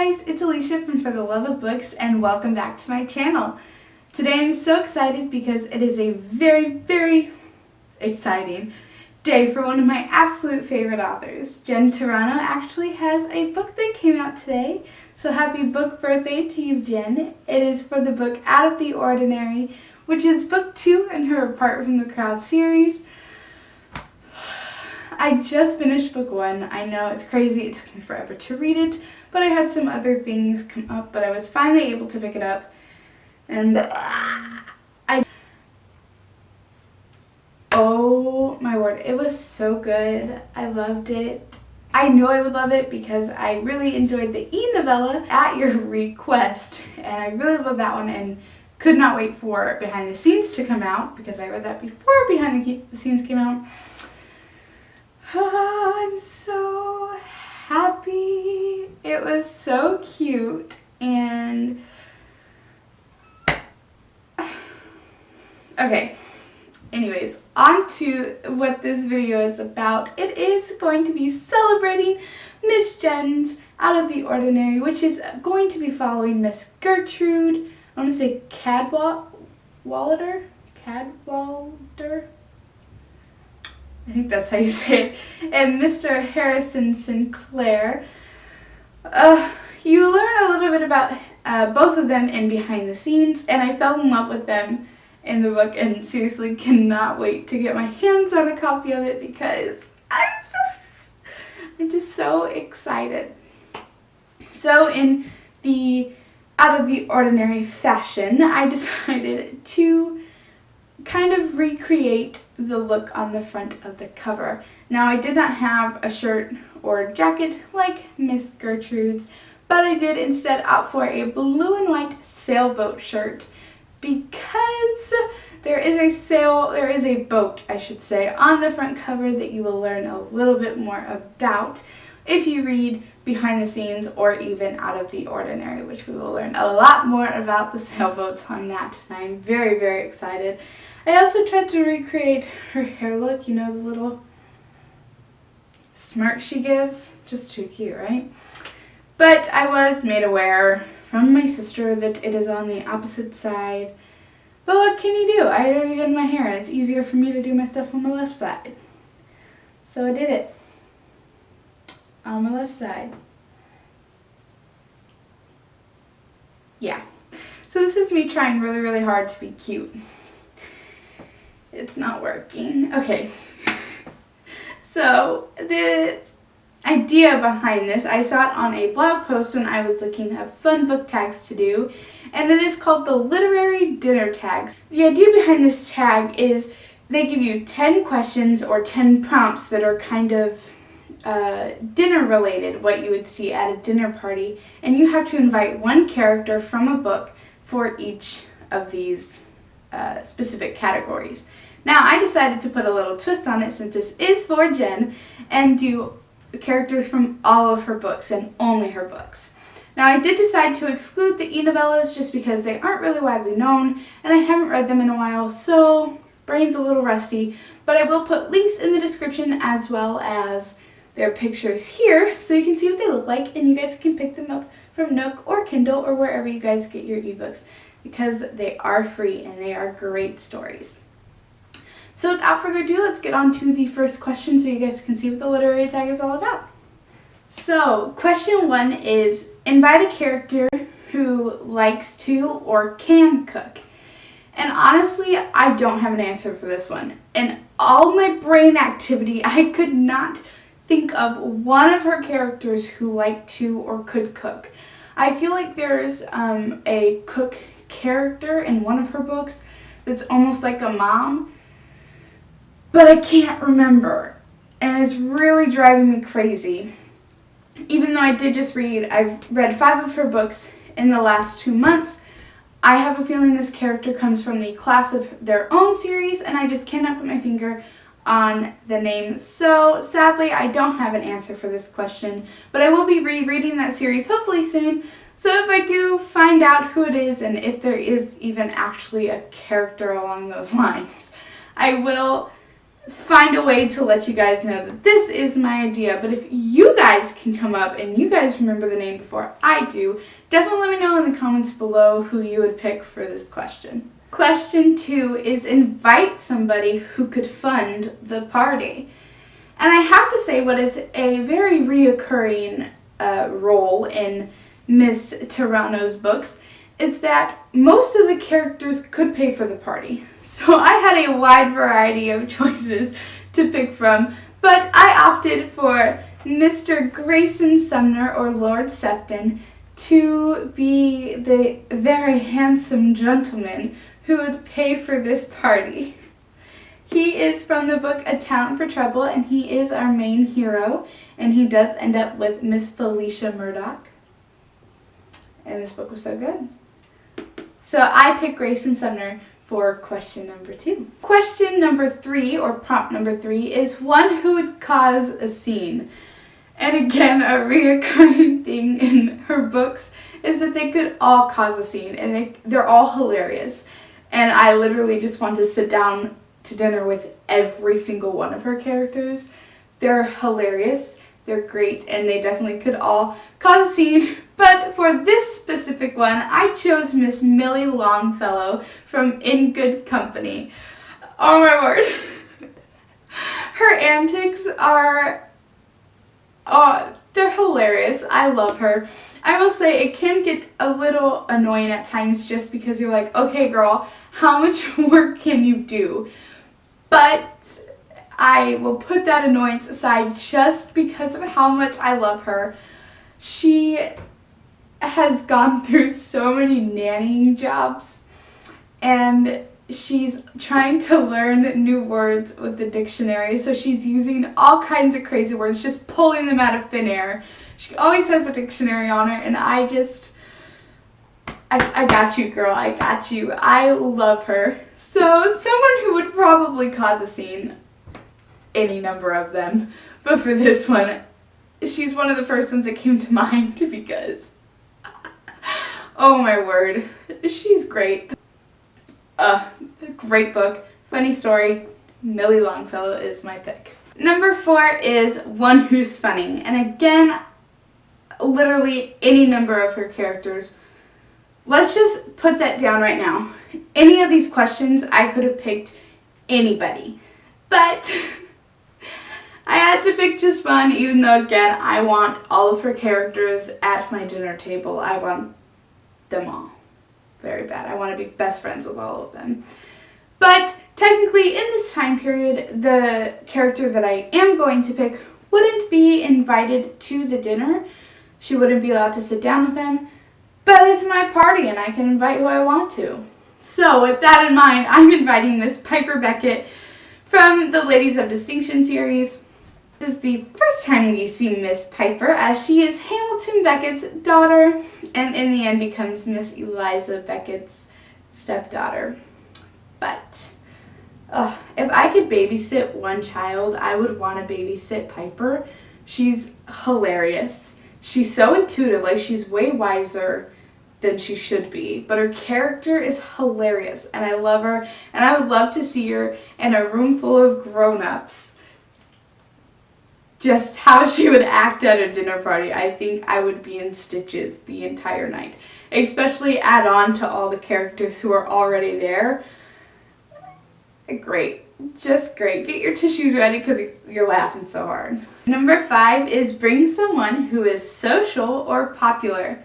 guys, it's Alicia from For the Love of Books and welcome back to my channel. Today I'm so excited because it is a very exciting day for one of my absolute favorite authors. Jen Turano actually has a book that came out today, so happy book birthday to you, Jen. It is for the book Out of the Ordinary, which is book 2 in her Apart from the Crowd series. I just finished book 1. I know it's crazy, it took me forever to read it, but I had some other things come up, but I was finally able to pick it up. And oh my word, it was so good. I loved it. I knew I would love it because I really enjoyed the E-novella At Your Request, and I really love that one and could not wait for Behind the Scenes to come out because I read that before Behind the Scenes came out. Oh, I'm so happy. It was so cute and okay, anyways, on to what this video is about. It is going to be celebrating Miss Jen's Out of the Ordinary, which is going to be following Miss Gertrude, I want to say Cadwallader? I think that's how you say it, and Mr. Harrison Sinclair. You learn a little bit about both of them in Behind the Scenes, and I fell in love with them in the book and seriously cannot wait to get my hands on a copy of it because I'm just so excited. So in the Out of the Ordinary fashion, I decided to kind of recreate the look on the front of the cover. Now, I did not have a shirt or jacket like Miss Gertrude's, but I did instead opt for a blue and white sailboat shirt because there is a boat, I should say, on the front cover that you will learn a little bit more about if you read Behind the Scenes or even Out of the Ordinary, which we will learn a lot more about the sailboats on that, and I'm very excited. I also tried to recreate her hair look, you know, the little smirk she gives. Just too cute, right? But I was made aware from my sister that it is on the opposite side. But what can you do? I had already done my hair and it's easier for me to do my stuff on the left side. So I did it on my left side. Yeah. So this is me trying really hard to be cute. It's not working. Okay. So the idea behind this, I saw it on a blog post when I was looking at fun book tags to do, and it is called the Literary Dinner Tags. The idea behind this tag is they give you 10 questions or 10 prompts that are kind of dinner related, what you would see at a dinner party, and you have to invite one character from a book for each of these specific categories. Now, I decided to put a little twist on it since this is for Jen and do characters from all of her books and only her books. Now, I did decide to exclude the E-novellas just because they aren't really widely known and I haven't read them in a while, so brain's a little rusty, but I will put links in the description as well as their pictures here so you can see what they look like and you guys can pick them up from Nook or Kindle or wherever you guys get your ebooks because they are free and they are great stories. So without further ado, let's get on to the first question so you guys can see what the literary tag is all about. So question 1 is invite a character who likes to or can cook. And honestly, I don't have an answer for this one. In all my brain activity, I could not think of one of her characters who liked to or could cook. I feel like there's a cook character in one of her books that's almost like a mom, but I can't remember, and it's really driving me crazy. Even though I've read 5 of her books in the last 2 months, I have a feeling this character comes from the Class of Their Own series, and I just cannot put my finger on the name. So sadly, I don't have an answer for this question, but I will be rereading that series hopefully soon. So if I do find out who it is, and if there is even actually a character along those lines, I will find a way to let you guys know that this is my idea. But if you guys can come up and you guys remember the name before I do, definitely let me know in the comments below who you would pick for this question. Question 2 is invite somebody who could fund the party. And I have to say, what is a very reoccurring role in Miss Turano's books is that most of the characters could pay for the party. So I had a wide variety of choices to pick from, but I opted for Mr. Grayson Sumner, or Lord Sefton, to be the very handsome gentleman who would pay for this party. He is from the book A Talent for Trouble, and he is our main hero, and he does end up with Miss Felicia Murdoch. And this book was so good. So I picked Grayson Sumner for question number 2. Question number 3, or prompt number 3, is one who would cause a scene. And again, a recurring thing in her books is that they could all cause a scene, and they're all hilarious. And I literally just want to sit down to dinner with every single one of her characters. They're hilarious, they're great, and they definitely could all cause a scene. But for this specific one, I chose Miss Millie Longfellow from In Good Company. Oh my word. Her antics are, they're hilarious. I love her. I will say it can get a little annoying at times just because you're like, okay girl, how much work can you do? But I will put that annoyance aside just because of how much I love her. She has gone through so many nannying jobs, and she's trying to learn new words with the dictionary, so she's using all kinds of crazy words, just pulling them out of thin air. She always has a dictionary on her, and I got you, girl, I got you. I love her. So someone who would probably cause a scene, any number of them, but for this one, she's one of the first ones that came to mind because, oh my word, she's great. Great book, funny story. Millie Longfellow is my pick. Number 4 is one who's funny, and again, literally any number of her characters. Let's just put that down right now. Any of these questions, I could have picked anybody, but I had to pick just one, even though, again, I want all of her characters at my dinner table. I want them all very bad. I want to be best friends with all of them. But technically, in this time period, the character that I am going to pick wouldn't be invited to the dinner. She wouldn't be allowed to sit down with him. But it's my party, and I can invite who I want to. So with that in mind, I'm inviting Miss Piper Beckett from the Ladies of Distinction series. This is the first time we see Miss Piper, as she is Hamilton Beckett's daughter, and in the end becomes Miss Eliza Beckett's stepdaughter. But if I could babysit one child, I would want to babysit Piper. She's hilarious. She's so intuitive, like she's way wiser than she should be, but her character is hilarious, and I love her, and I would love to see her in a room full of grown-ups. Just how she would act at a dinner party, I think I would be in stitches the entire night. Especially add on to all the characters who are already there. Great. Just great. Get your tissues ready because you're laughing so hard. Number 5 is bring someone who is social or popular.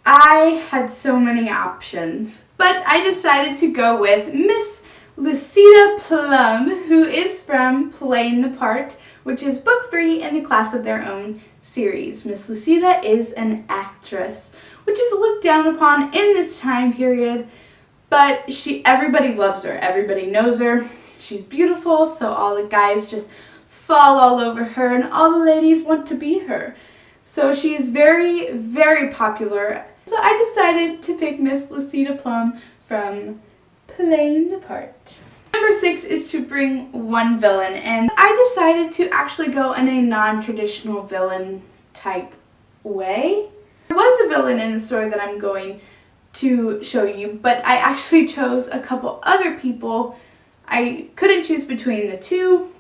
I had so many options, but I decided to go with Miss Lucida Plum, who is from Playing the Part, which is book 3 in the Class of Their Own series. Miss Lucida is an actress, which is looked down upon in this time period, but everybody loves her. Everybody knows her. She's beautiful, so all the guys just fall all over her, and all the ladies want to be her. So she is very, very popular. So I decided to pick Miss Lucida Plum from Playing the Part. Number 6 is to bring one villain, and I decided to actually go in a non-traditional villain type way. There was a villain in the story that I'm going to show you, but I actually chose a couple other people I couldn't choose between the two,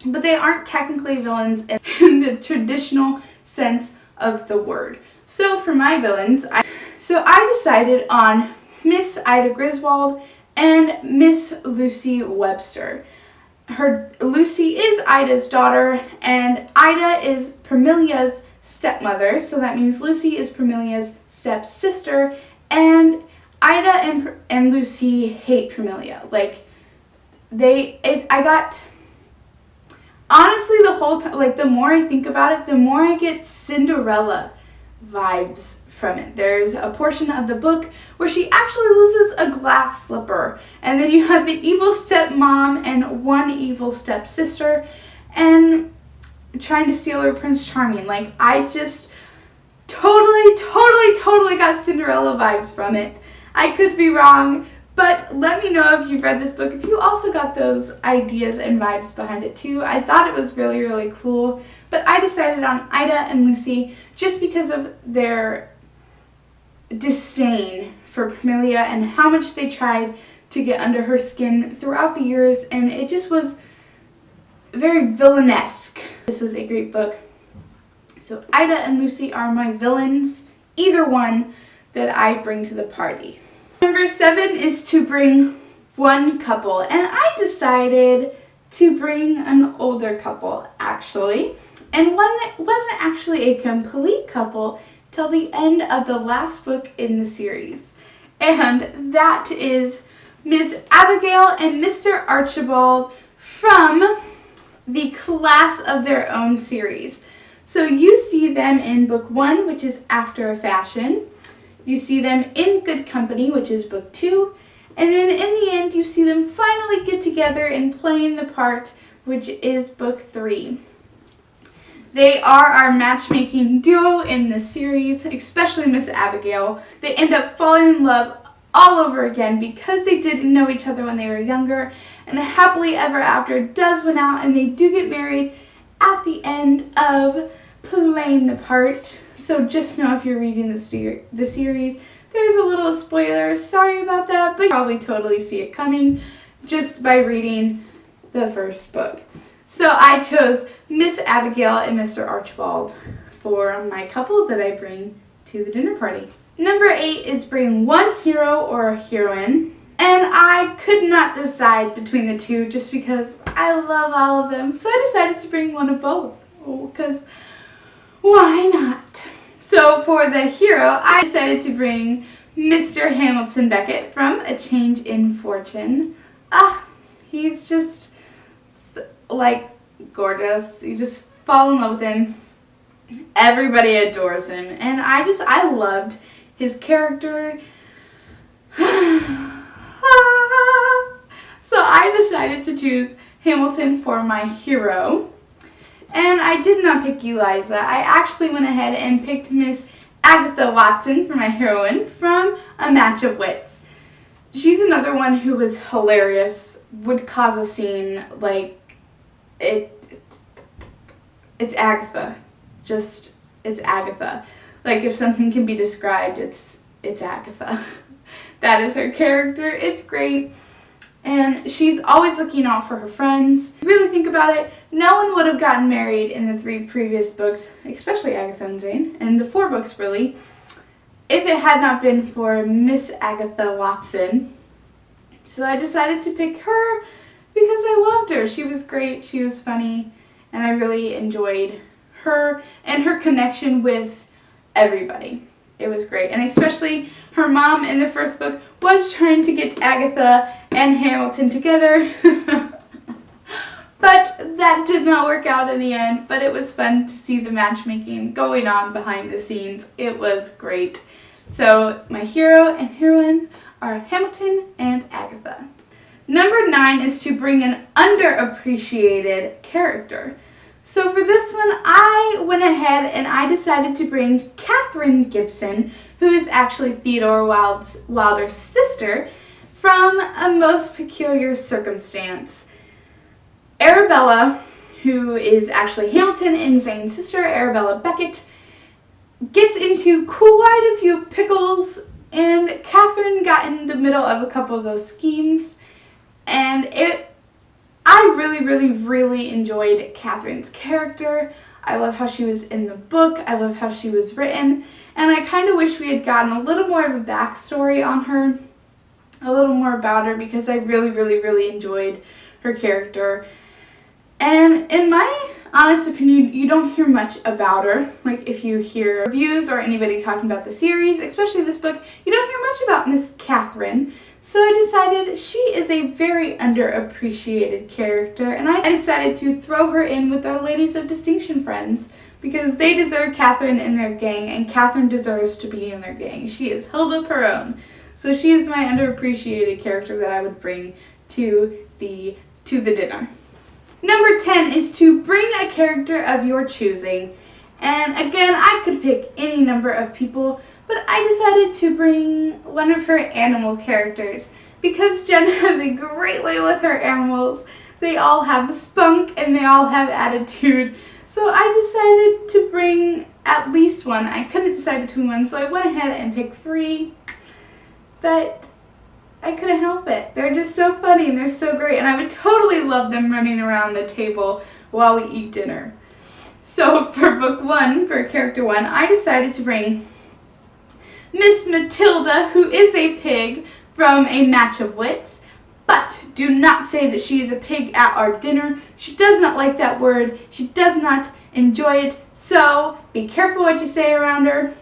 but they aren't technically villains in the traditional sense of the word. So for my villains, I decided on Miss Ida Griswold and Miss Lucy Webster. Lucy is Ida's daughter, and Ida is Permilia's stepmother, so that means Lucy is Permilia's stepsister, and Ida and Lucy hate Permilia. Honestly, the whole time, the more I think about it, the more I get Cinderella vibes from it. There's a portion of the book where she actually loses a glass slipper, and then you have the evil stepmom and one evil stepsister, and trying to steal her Prince Charming. I just totally got Cinderella vibes from it. I could be wrong, but let me know if you've read this book, if you also got those ideas and vibes behind it too. I thought it was really cool, but I decided on Ida and Lucy just because of their disdain for Permilia and how much they tried to get under her skin throughout the years, and it just was very villainesque. This was a great book. So Ida and Lucy are my villains, either one that I bring to the party. Number 7 is to bring one couple, and I decided to bring an older couple, actually, and one that wasn't actually a complete couple till the end of the last book in the series, and that is Miss Abigail and Mr. Archibald from the Class of Their Own series. So you see them in book 1, which is After a Fashion. You see them in Good Company, which is book 2. And then in the end, you see them finally get together and playing the part, which is book 3. They are our matchmaking duo in this series, especially Miss Abigail. They end up falling in love all over again because they didn't know each other when they were younger, and happily ever after does win out, and they do get married at the end of playing the part. So just know if you're reading the series, there's a little spoiler, sorry about that, but you probably totally see it coming just by reading the first book. So I chose Miss Abigail and Mr. Archibald for my couple that I bring to the dinner party. Number 8 is bring one hero or a heroine. And I could not decide between the two just because I love all of them. So I decided to bring one of both, because why not? So for the hero, I decided to bring Mr. Hamilton Beckett from A Change in Fortune. He's just gorgeous. You just fall in love with him. Everybody adores him. And I loved his character. So I decided to choose Hamilton for my hero. And I did not pick Eliza. I actually went ahead and picked Miss Agatha Watson for my heroine from A Match of Wits. She's another one who was hilarious, would cause a scene. It's Agatha. It's Agatha. If something can be described, it's Agatha. That is her character. It's great. And she's always looking out for her friends. If you really think about it, no one would have gotten married in the 3 previous books, especially Agatha and Zane, and the 4 books really, if it had not been for Miss Agatha Watson. So I decided to pick her because I loved her. She was great, she was funny, and I really enjoyed her and her connection with everybody. It was great. And especially her mom in the first book was trying to get Agatha and Hamilton together. But that did not work out in the end. But it was fun to see the matchmaking going on behind the scenes. It was great. So my hero and heroine are Hamilton and Agatha. Number 9 is to bring an underappreciated character. So for this one, I went ahead and I decided to bring Katherine Gibson, who is actually Theodore Wilder's sister, from A Most Peculiar Circumstance. Arabella, who is actually Hamilton and Zane's sister, Arabella Beckett, gets into quite a few pickles, and Katherine got in the middle of a couple of those schemes, And I really enjoyed Catherine's character. I love how she was in the book. I love how she was written. And I kind of wish we had gotten a little more of a backstory on her, a little more about her, because I really enjoyed her character. And in my honest opinion, you don't hear much about her. Like, if you hear reviews or anybody talking about the series, especially this book, you don't hear much about Miss Catherine. So I decided she is a very underappreciated character, and I decided to throw her in with our Ladies of Distinction friends, because they deserve Catherine in their gang, and Catherine deserves to be in their gang. She has held up her own. So she is my underappreciated character that I would bring to the dinner. Number 10 is to bring a character of your choosing. And again, I could pick any number of people, but I decided to bring one of her animal characters because Jen has a great way with her animals. They all have spunk and they all have attitude. So I decided to bring at least one. I couldn't decide between one, so I went ahead and picked 3. But I couldn't help it. They're just so funny and they're so great, and I would totally love them running around the table while we eat dinner. So for book 1, for character 1, I decided to bring Miss Matilda, who is a pig from A Match of Wits. But do not say that she is a pig at our dinner. She does not like that word. She does not enjoy it. So be careful what you say around her.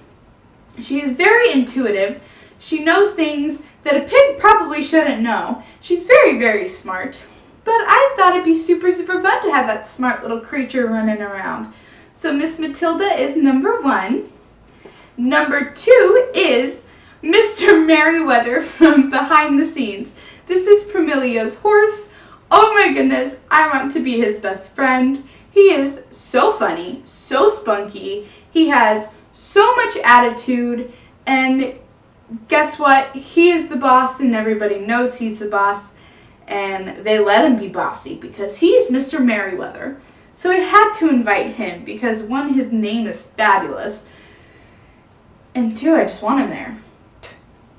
She is very intuitive. She knows things that a pig probably shouldn't know. She's very smart. But I thought it'd be super fun to have that smart little creature running around. So Miss Matilda is number 1. Number 2 is Mr. Merriweather from Behind the Scenes. This is Premilia's horse. Oh my goodness, I want to be his best friend. He is so funny, so spunky. He has so much attitude, and guess what? He is the boss and everybody knows he's the boss, and they let him be bossy because he's Mr. Merriweather. So I had to invite him because 1, his name is fabulous, and 2, I just want him there.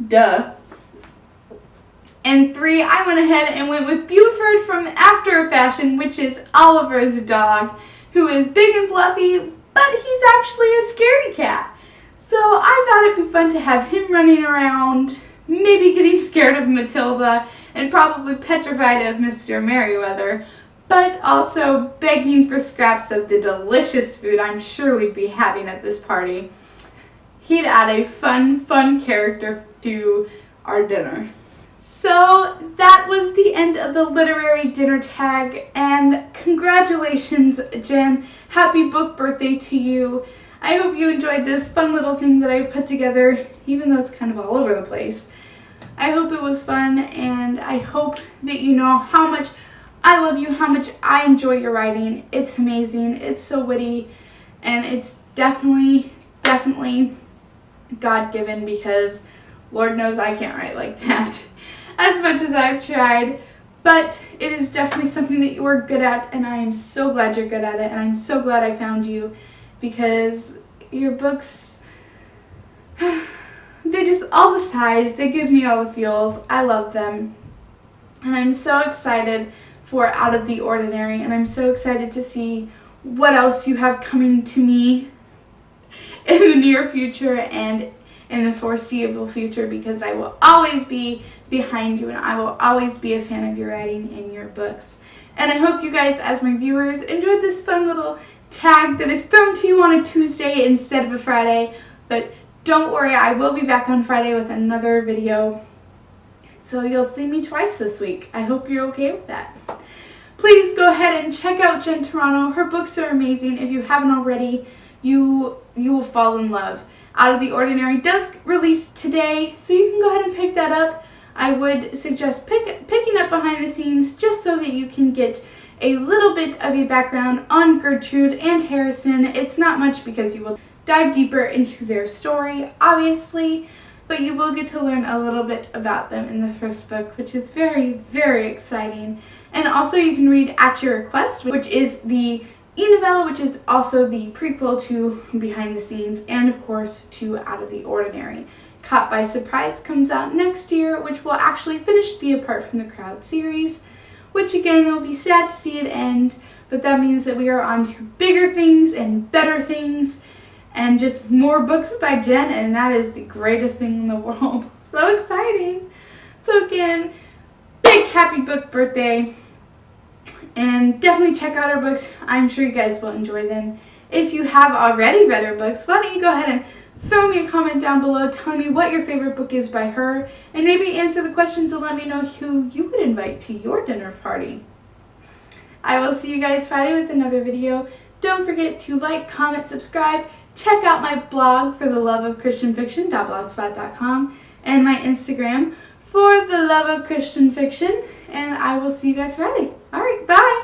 Duh. And 3, I went ahead and went with Buford from After a Fashion, which is Oliver's dog, who is big and fluffy, but he's actually a scaredy cat. So I thought it'd be fun to have him running around, maybe getting scared of Matilda, and probably petrified of Mr. Merriweather, but also begging for scraps of the delicious food I'm sure we'd be having at this party. He'd add a fun character to our dinner. So that was the end of the literary dinner tag, and congratulations, Jen. Happy book birthday to you. I hope you enjoyed this fun little thing that I put together, even though it's kind of all over the place. I hope it was fun, and I hope that you know how much I love you, how much I enjoy your writing. It's amazing, it's so witty, and it's definitely God-given, because Lord knows I can't write like that as much as I've tried. But it is definitely something that you are good at, and I am so glad you're good at it, and I'm so glad I found you, because your books, they just, all the sighs, they give me all the feels. I love them, and I'm so excited for Out of the Ordinary, and I'm so excited to see what else you have coming to me in the near future and in the foreseeable future, because I will always be behind you and I will always be a fan of your writing and your books. And I hope you guys, as my viewers, enjoyed this fun little tag that is thrown to you on a Tuesday instead of a Friday. But don't worry, I will be back on Friday with another video, so you'll see me twice this week. I hope you're okay with that. Please go ahead and check out Jen Turano. Her books are amazing. If you haven't already, you will fall in love. Out of the Ordinary does release today, so you can go ahead and pick that up. I would suggest picking up Behind the Scenes, just so that you can get a little bit of a background on Gertrude and Harrison. It's not much, because you will dive deeper into their story, obviously, but you will get to learn a little bit about them in the first book, which is very exciting. And also you can read At Your Request, which is the E-novella, which is also the prequel to Behind the Scenes, and of course to Out of the Ordinary. Caught by Surprise comes out next year, which will actually finish the Apart from the Crowd series, which again, it will be sad to see it end, but that means that we are on to bigger things and better things and just more books by Jen, and that is the greatest thing in the world. So exciting. So again, big happy book birthday, and definitely check out our books. I'm sure you guys will enjoy them. If you have already read her books, why don't you go ahead and throw me a comment down below telling me what your favorite book is by her, and maybe answer the questions and let me know who you would invite to your dinner party. I will see you guys Friday with another video. Don't forget to like, comment, subscribe. Check out my blog for theloveofchristianfiction.blogspot.com and my Instagram for the love of Christian fiction. And I will see you guys Friday. Alright, bye!